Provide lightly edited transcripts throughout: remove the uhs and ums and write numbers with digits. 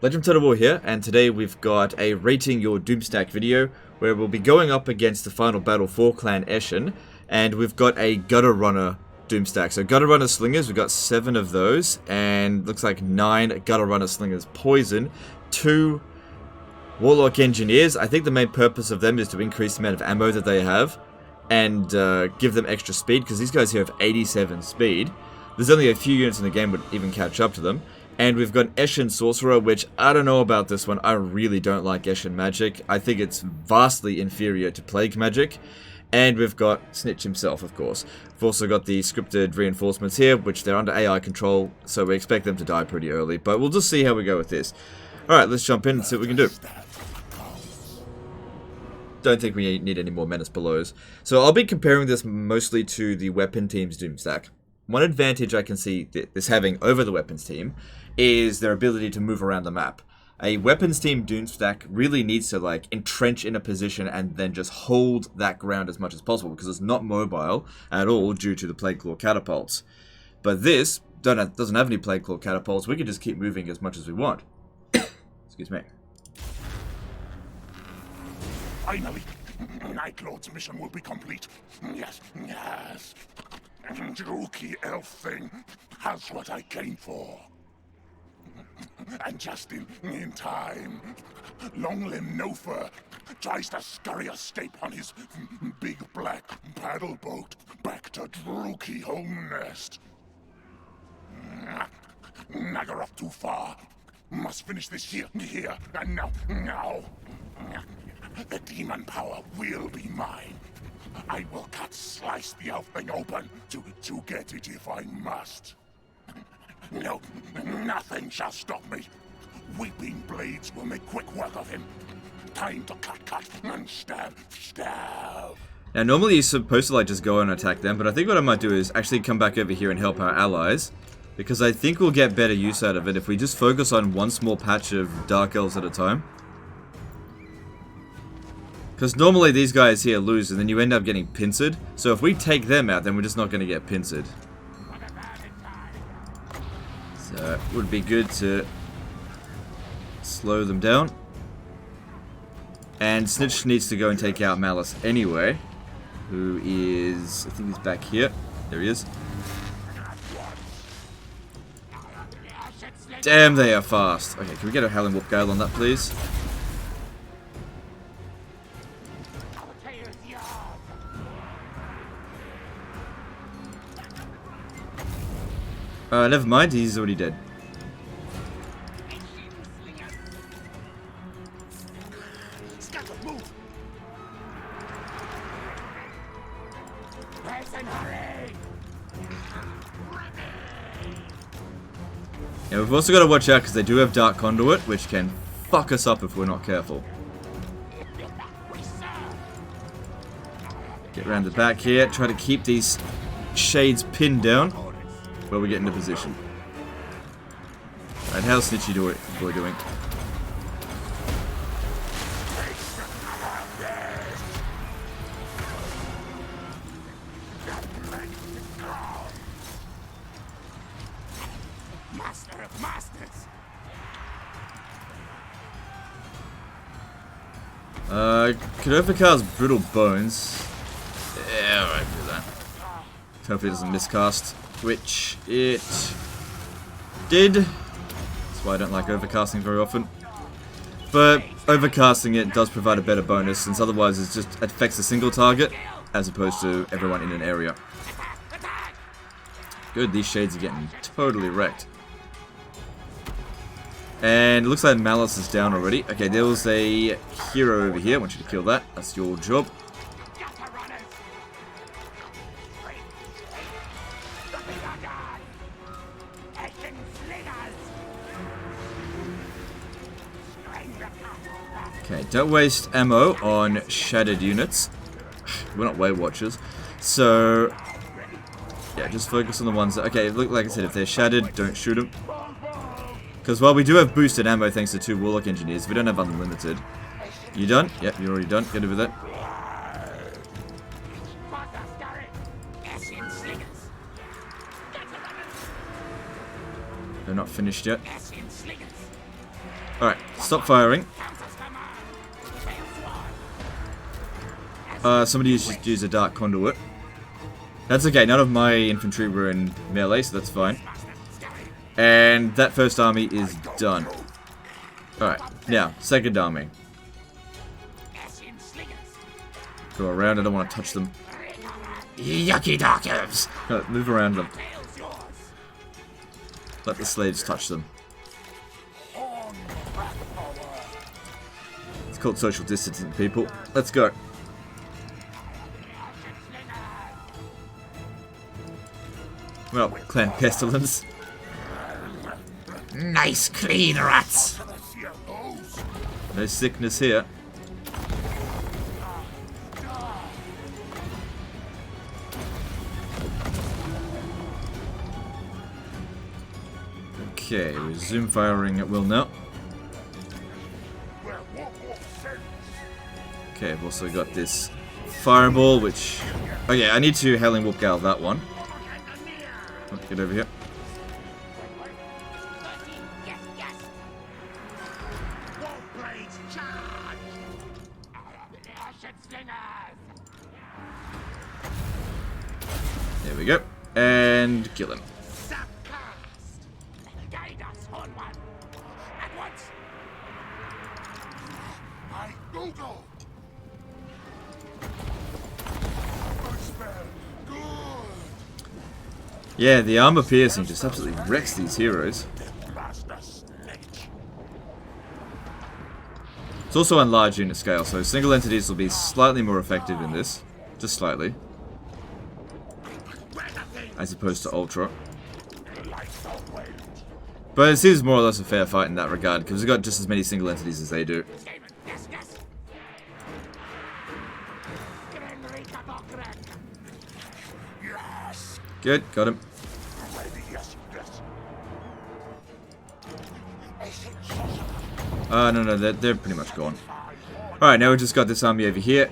Legend Total War here, and today we've got a rating your Doomstack video where we'll be going up against the final battle for Clan Eshin, and we've got a Gutter Runner Doomstack. So Gutter Runner Slingers, we've got 7 of those, and looks like 9 Gutter Runner Slingers Poison, 2 Warlock Engineers. I think the main purpose of them is to increase the amount of ammo that they have, and give them extra speed, because these guys here have 87 speed. There's only a few units in the game would even catch up to them. And we've got Eshin Sorcerer, which I don't know about this one. I really don't like Eshin magic. I think it's vastly inferior to Plague magic. And we've got Snitch himself, of course. We've also got the scripted reinforcements here, which they're under AI control, so we expect them to die pretty early. But we'll just see how we go with this. Alright, let's jump in and see what we can do. Don't think we need any more Menace Belows. So I'll be comparing this mostly to the Weapon Team's Doomstack. One advantage I can see this having over the Weapons Team is their ability to move around the map. A Weapons Team Doomstack really needs to like entrench in a position and then just hold that ground as much as possible, because it's not mobile at all due to the Plague Claw catapults. But this doesn't have any Plague Claw catapults. We can just keep moving as much as we want. Excuse me. Finally, Night Lord's mission will be complete. Yes, yes. Druki elf thing has what I came for. And just in time, Long-Limb No-Fur tries to scurry a scape on his big black paddle boat back to Druki home nest. Nagger up too far. Must finish this here, and now. The demon power will be mine. I will slice the elf thing open to get it if I must. No, nothing shall stop me. Weeping blades will make quick work of him. Time to cut, and stab. Now, normally you're supposed to like just go and attack them, but I think what I might do is actually come back over here and help our allies, because I think we'll get better use out of it if we just focus on one small patch of Dark Elves at a time. Because normally these guys here lose and then you end up getting pincered. So if we take them out, then we're just not going to get pincered. So it would be good to slow them down. And Snitch needs to go and take out Malice anyway. Who is... I think he's back here. There he is. Damn, they are fast. Okay, can we get a Howling Wolf Gale on that, please? Never mind, he's already dead. Yeah, we've also got to watch out because they do have Dark Conduit, which can fuck us up if we're not careful. Get around the back here, try to keep these shades pinned down while we get into position. Alright, how's Snitchy boy doing? Master of masters. Could overcast Brittle Bones. Yeah, alright, do that. Hopefully it doesn't miscast, which it did. That's why I don't like overcasting very often. But overcasting it does provide a better bonus, since otherwise it just affects a single target as opposed to everyone in an area. Good, these shades are getting totally wrecked. And it looks like Malice is down already. Okay, there was a hero over here. I want you to kill that. That's your job. Okay, don't waste ammo on shattered units. We're not Weight Watchers. So, yeah, just focus on the ones that... Okay, look, like I said, if they're shattered, don't shoot them. Because while we do have boosted ammo thanks to 2 Warlock Engineers, we don't have unlimited. You done? Yep, you're already done. Get over that. They're not finished yet. Alright, stop firing. Somebody used a dark conduit. That's okay, none of my infantry were in melee, so that's fine. And that first army is done. Alright, now, second army. Go around, I don't want to touch them. Yucky dark elves! Move around them. Let the slaves touch them. It's called social distancing, people. Let's go. Well, clan pestilence. Nice clean rats. No sickness here. Okay, resume firing at will now. Okay, I've also got this fireball, which... Okay, I need to Howling Wolf Gale that one. Let's get over here. There we go. And kill him. Yeah, the armor piercing just absolutely wrecks these heroes. It's also on large unit scale, so single entities will be slightly more effective in this. Just slightly. As opposed to Ultra. But this is more or less a fair fight in that regard, because we've got just as many single entities as they do. Good, got him. No, they're pretty much gone. Alright, now we've just got this army over here.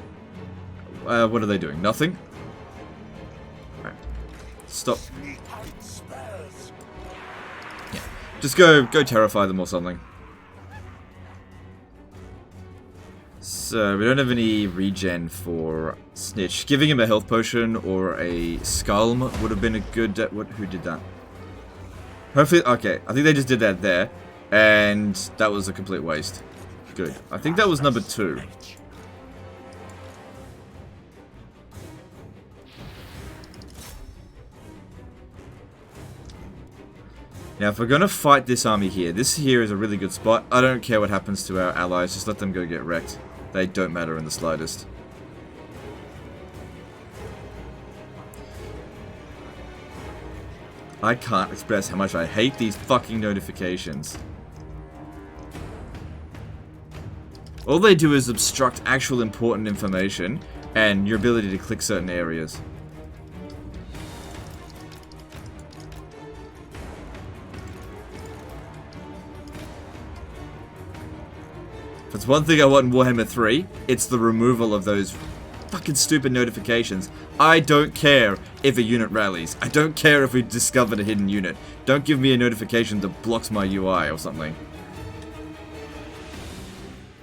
What are they doing? Nothing? Alright. Stop. Yeah. Just go terrify them or something. So, we don't have any regen for Snitch. Giving him a health potion or a Skulm would have been a good... who did that? Hopefully... Okay, I think they just did that there. And that was a complete waste. Good. I think that was number 2. Now, if we're going to fight this army here, this here is a really good spot. I don't care what happens to our allies, just let them go get wrecked. They don't matter in the slightest. I can't express how much I hate these fucking notifications. All they do is obstruct actual important information and your ability to click certain areas. If there's one thing I want in Warhammer 3, it's the removal of those fucking stupid notifications. I don't care if a unit rallies. I don't care if we discovered a hidden unit. Don't give me a notification that blocks my UI or something.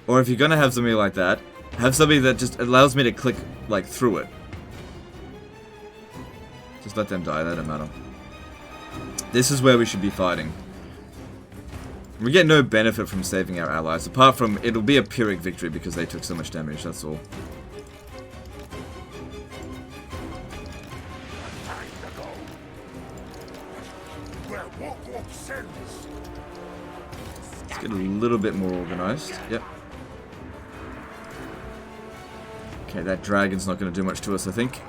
Or if you're gonna have something like that, have something that just allows me to click, like, through it. Just let them die, that don't matter. This is where we should be fighting. We get no benefit from saving our allies, apart from it'll be a Pyrrhic victory because they took so much damage, that's all. Let's get a little bit more organized. Yep. Okay, that dragon's not going to do much to us, I think.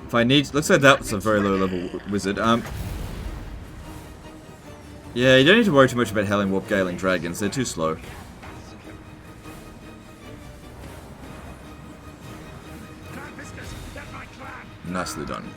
If I need... Looks like that was a very low level wizard. Yeah, you don't need to worry too much about Howling Warp Galing dragons. They're too slow. Nicely done.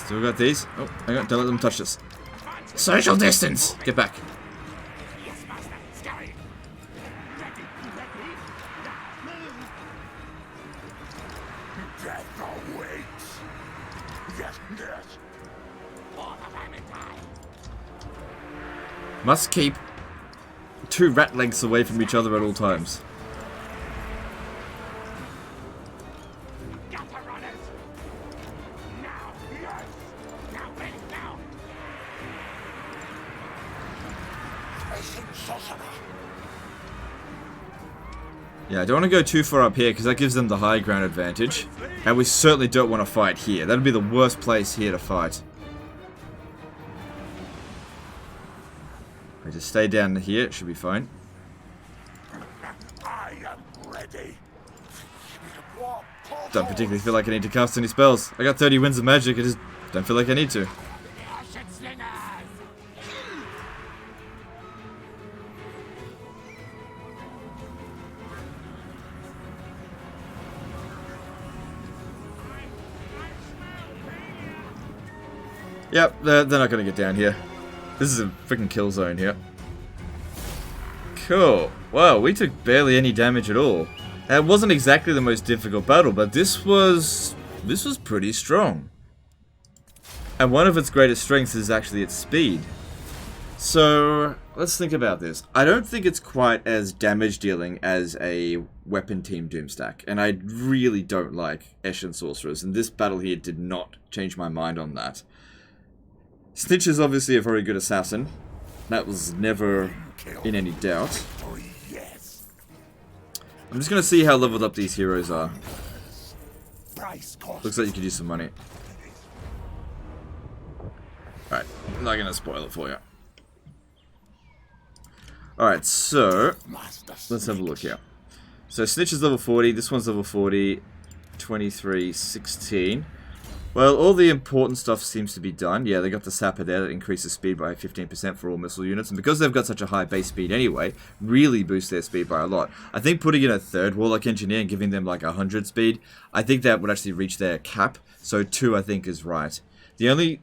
Still got these. Oh, hang on, don't let them touch us. Social distance! Get back. Must keep 2 rat lengths away from each other at all times. Yeah, I don't want to go too far up here because that gives them the high ground advantage. And we certainly don't want to fight here. That would be the worst place here to fight. I just stay down here, it should be fine. I am ready. Don't particularly feel like I need to cast any spells. I got 30 winds of magic, I just don't feel like I need to. Yep, they're not going to get down here. This is a freaking kill zone here. Cool. Wow, we took barely any damage at all. It wasn't exactly the most difficult battle, but this was pretty strong. And one of its greatest strengths is actually its speed. So, let's think about this. I don't think it's quite as damage dealing as a weapon team Doomstack. And I really don't like Eshin Sorcerers, and this battle here did not change my mind on that. Snitch is obviously a very good assassin. That was never in any doubt. I'm just going to see how leveled up these heroes are. Looks like you could use some money. Alright, I'm not going to spoil it for you. Alright, so let's have a look here. So Snitch is level 40, this one's level 40, 23, 16. Well, all the important stuff seems to be done. Yeah, they got the sapper there that increases speed by 15% for all missile units. And because they've got such a high base speed anyway, really boosts their speed by a lot. I think putting in a 3rd Warlock Engineer and giving them like 100 speed, I think that would actually reach their cap. So 2, I think, is right. The only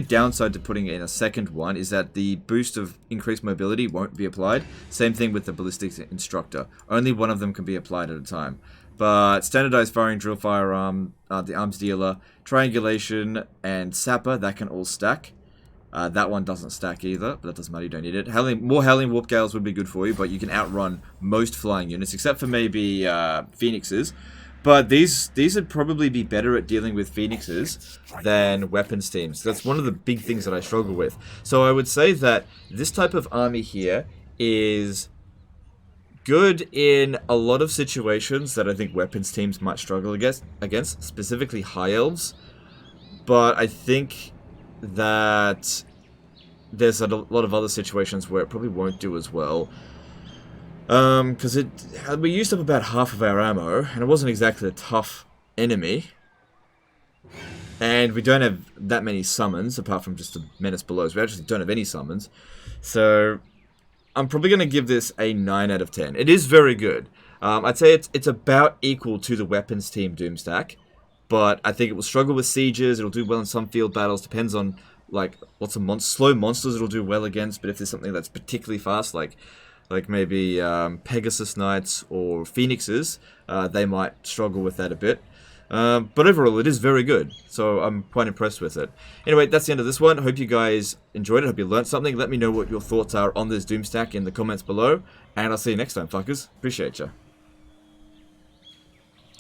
downside to putting in a 2nd one is that the boost of increased mobility won't be applied. Same thing with the Ballistics Instructor. Only one of them can be applied at a time. But Standardized Firing Drill Firearm, the Arms Dealer, Triangulation, and Sapper, that can all stack. That one doesn't stack either, but that doesn't matter, you don't need it. More Howling Warp Gales would be good for you, but you can outrun most flying units, except for maybe Phoenixes. But these would probably be better at dealing with Phoenixes than weapons teams. That's one of the big things that I struggle with. So I would say that this type of army here is good in a lot of situations that I think weapons teams might struggle against, specifically High Elves. But I think that there's a lot of other situations where it probably won't do as well. Because we used up about half of our ammo, and it wasn't exactly a tough enemy. And we don't have that many summons, apart from just the Menace below. So we actually don't have any summons. So I'm probably going to give this a 9 out of 10. It is very good. I'd say it's about equal to the weapons team Doomstack. But I think it will struggle with sieges. It'll do well in some field battles. Depends on like lots of slow monsters it'll do well against. But if there's something that's particularly fast, like maybe Pegasus Knights or Phoenixes, they might struggle with that a bit. But overall, it is very good, so I'm quite impressed with it. Anyway, that's the end of this one. I hope you guys enjoyed it. I hope you learned something. Let me know what your thoughts are on this Doomstack in the comments below, and I'll see you next time, fuckers. Appreciate ya.